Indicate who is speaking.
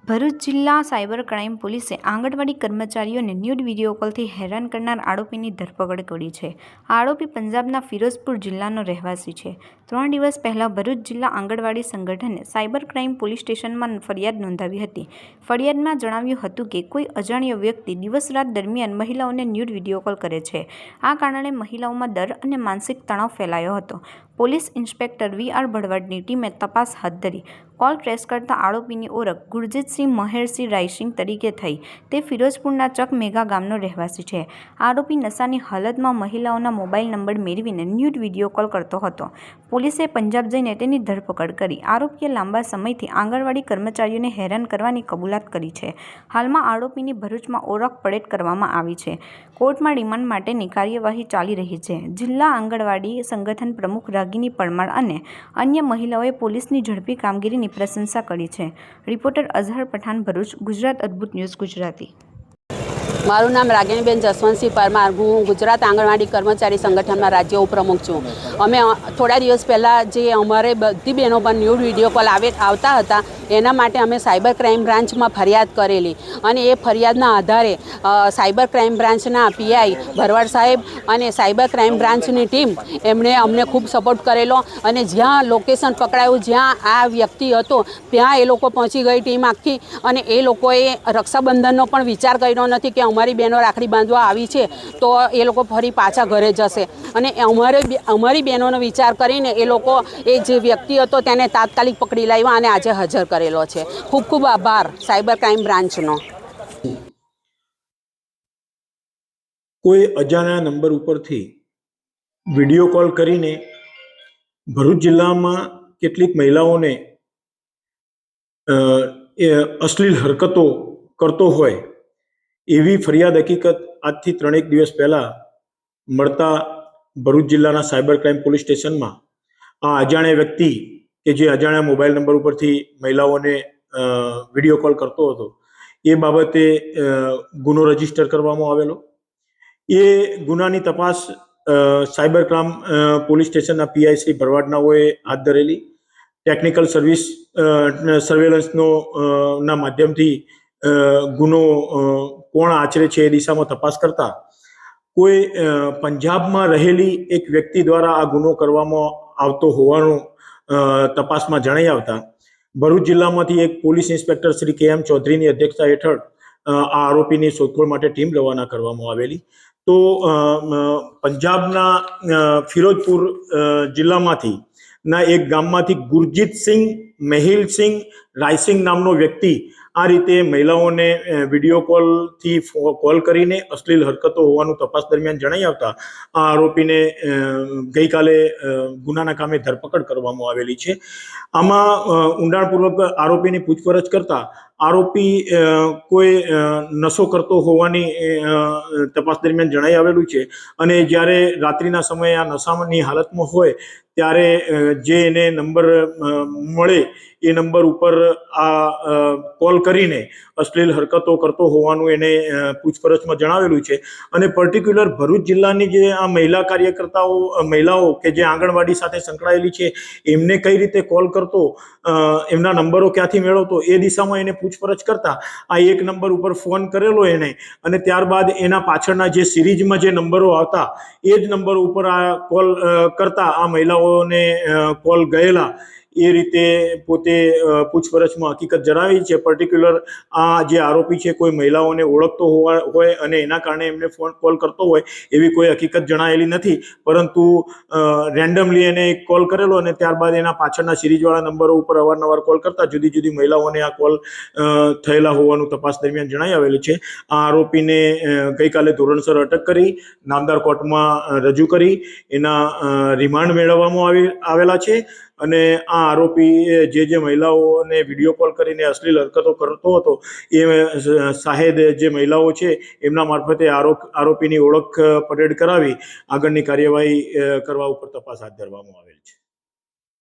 Speaker 1: ભરૂચ જિલ્લા cyber crime પોલીસે આંગણવાડી કર્મચારીઓને ન્યૂડ વિડીયો કોલથી હેરાન કરનાર આરોપીની ધરપકડ કરી છે. આરોપી પંજાબના ફિરોઝપુર જિલ્લાનો રહેવાસી છે. 3 દિવસ પહેલા ભરૂચ જિલ્લા આંગણવાડી સંગઠને સાયબર ક્રાઇમ પોલીસ સ્ટેશનમાં ફરિયાદ નોંધાવી હતી. ફરિયાદમાં જણાવ્યું હતું કે કોઈ અજાણ્યો વ્યક્તિ દિવસ-રાત દરમિયાન મહિલાઓને ન્યૂડ વિડીયો કોલ કરે છે. આ કારણે મહિલાઓમાં ડર અને માનસિક તણાવ ફેલાયો હતો. Police inspector VR. ભડવાડની ટીમે તપાસ હાથ ધરી. કોલ ટ્રેસ કરતા આરોપીની ઓળખ ગુરજીતસિંહ મહેરસિંહ રાયસિંહ તરીકે થઈ. તે ફિરોઝપુરના ચક મેઘા ગામનો રહેવાસી છે. આરોપી નશાની હાલતમાં મહિલાઓના મોબાઈલ નંબર મેળવીને ન્યૂડ વિડીયો કોલ કરતો હતો. પોલીસે પંજાબ જઈને તેની ધરપકડ કરી. આરોપીએ લાંબા સમયથી આંગણવાડી કર્મચારીઓને હેરાન કરવાની કબૂલાત કરી છે. હાલમાં આરોપીની ભરૂચમાં ઓળખ પડેટ કરવામાં આવી છે. કોર્ટમાં રિમાન્ડ માટેની કાર્યવાહી ચાલી રહી છે. જિલ્લા આંગણવાડી સંગઠન પ્રમુખ રાગિની પરમાર અને અન્ય મહિલાઓએ પોલીસની ઝડપી કામગીરીની પ્રશંસા કરી છે. રિપોર્ટર અઝહર પઠાણ, ભરૂચ, ગુજરાત અદ્ભુત ન્યૂઝ ગુજરાતી.
Speaker 2: મારું નામ રાગિણીબેન જસવંતસિંહ પરમાર. હું ગુજરાત આંગણવાડી કર્મચારી સંગઠનમાં રાજ્ય ઉપપ્રમુખ છું. અમે થોડા દિવસ પહેલાં જે અમારે બધી બહેનો પર ન્યૂડ વિડીયો કોલ આવતા હતા એના માટે અમે સાયબર ક્રાઇમ બ્રાન્ચમાં ફરિયાદ કરેલી અને એ ફરિયાદના આધારે સાયબર ક્રાઇમ બ્રાન્ચના પીઆઈ ભરવાડ સાહેબ અને સાયબર ક્રાઇમ બ્રાન્ચની ટીમ એમણે અમને ખૂબ સપોર્ટ કરેલો અને જ્યાં લોકેશન પકડાયું, જ્યાં આ વ્યક્તિ હતો ત્યાં એ લોકો પહોંચી ગઈ ટીમ આખી. અને એ લોકોએ રક્ષાબંધનનો પણ વિચાર કર્યો નથી કે અમારી બહેનો રાખડી બાંધવા આવી છે તો એ લોકો ફરી પાછા ઘરે જશે. અને અમારી બહેનોનો વિચાર કરીને એ લોકો એ જે વ્યક્તિ હતો તેને તાત્કાલિક પકડી લાવ્યા અને આજે હાજર કરેલો છે. ખૂબ ખૂબ આભાર સાયબર ક્રાઇમ બ્રાન્ચનો.
Speaker 3: કોઈ અજાણ્યા નંબર ઉપરથી વિડીયો કોલ કરીને ભરૂચ જિલ્લામાં કેટલીક મહિલાઓને અશ્લીલ હરકતો કરતો હોય એવી ફરિયાદ હકીકત આજથી 3 દિવસ પહેલા મળતા ભરૂચ જિલ્લાના સાયબર ક્રાઇમ પોલીસ સ્ટેશનમાં આ અજાણ્યા વ્યક્તિ કે જે અજાણ્યા મોબાઈલ નંબર ઉપરથી મહિલાઓને વિડીયો કોલ કરતો હતો એ બાબતે ગુનો રજીસ્ટર કરવામાં આવેલો. એ ગુનાની તપાસ સાયબર ક્રાઇમ પોલીસ સ્ટેશનના પીઆઈ શ્રી ભરવાડનાઓએ હાથ ધરેલી. ટેકનિકલ સર્વેલન્સનો ના માધ્યમથી ગુનો કોણ આચરે છે એ દિશામાં તપાસ કરતા કોઈ પંજાબમાં રહેલી એક વ્યક્તિ દ્વારા આ ગુનો કરવામાં આવતો હોવાનું તપાસમાં જણાઈ આવતા ભરૂચ જિલ્લામાંથી એક પોલીસ ઇન્સ્પેક્ટર શ્રી કે.એમ. ચૌધરીની અધ્યક્ષતા હેઠળ આ આરોપીની શોધખોળ માટે ટીમ રવાના કરવામાં આવેલી. તો પંજાબના ફિરોઝપુર જિલ્લામાંથી ના એક ગામમાંથી ગુરજીતસિંહ મહેરસિંહ રાયસિંહ નામનો વ્યક્તિ આ રીતે મહિલાઓને વિડીયો કોલથી કોલ કરીને અશ્લીલ હરકતો હોવાનું તપાસ દરમિયાન જણાઈ આવતા આ આરોપીને ગઈકાલે ગુનાના કામે ધરપકડ કરવામાં આવેલી છે. આમાં ઊંડાણપૂર્વક આરોપીની પૂછપરછ કરતા આરોપી કોઈ નશો કરતો હોવાની તપાસ દરમિયાન જણાઈ આવેલું છે અને જ્યારે રાત્રિના સમયે આ નશાની હાલતમાં હોય ત્યારે જે એને નંબર મળે એ નંબર ઉપર આ કોલ કરીને અશ્લીલ હરકતો કરતો હોવાનું એને પૂછપરછમાં જણાવેલું છે. અને પર્ટિક્યુલર ભરૂચ જિલ્લાની જે આ મહિલાઓ કે જે આંગણવાડી સાથે સંકળાયેલી છે એમને કઈ રીતે કોલ કરતો, એમના નંબરો ક્યાંથી મેળવતો એ દિશામાં એને પૂછપરછ કરતા આ એક નંબર ઉપર ફોન કરેલો એને અને ત્યારબાદ એના પાછળના જે સિરીઝમાં જે નંબરો આવતા એ જ નંબર ઉપર આ કોલ કરતા આ મહિલાઓને કોલ ગયેલા એ રીતે પોતે પૂછપરછમાં હકીકત જણાવી છે. પર્ટિક્યુલર આ જે આરોપી છે કોઈ મહિલાઓને ઓળખતો હોય અને એના કારણે એમને ફોન કોલ કરતો હોય એવી કોઈ હકીકત જણાયેલી નથી, પરંતુ રેન્ડમલી એને એક કોલ કરેલો અને ત્યારબાદ એના પાછળના સિરીઝવાળા નંબરો ઉપર અવારનવાર કોલ કરતા જુદી જુદી મહિલાઓને આ કોલ થયેલા હોવાનું તપાસ દરમિયાન જણાઈ આવેલું છે. આ આરોપીને ગઈકાલે ધોરણસર અટક કરી નામદાર કોર્ટમાં રજૂ કરી એના રિમાન્ડ મેળવવામાં આવેલા છે. અને આ આરોપી જે મહિલાઓને વિડીયો કોલ કરીને અશ્લીલ હરકતો કરતો હતો એ સાહેદ જે મહિલાઓ છે એમના મારફતે આરોપીની ઓળખ પરેડ કરાવી આગળની કાર્યવાહી કરવા ઉપર તપાસ હાથ ધરવામાં આવેલ છે.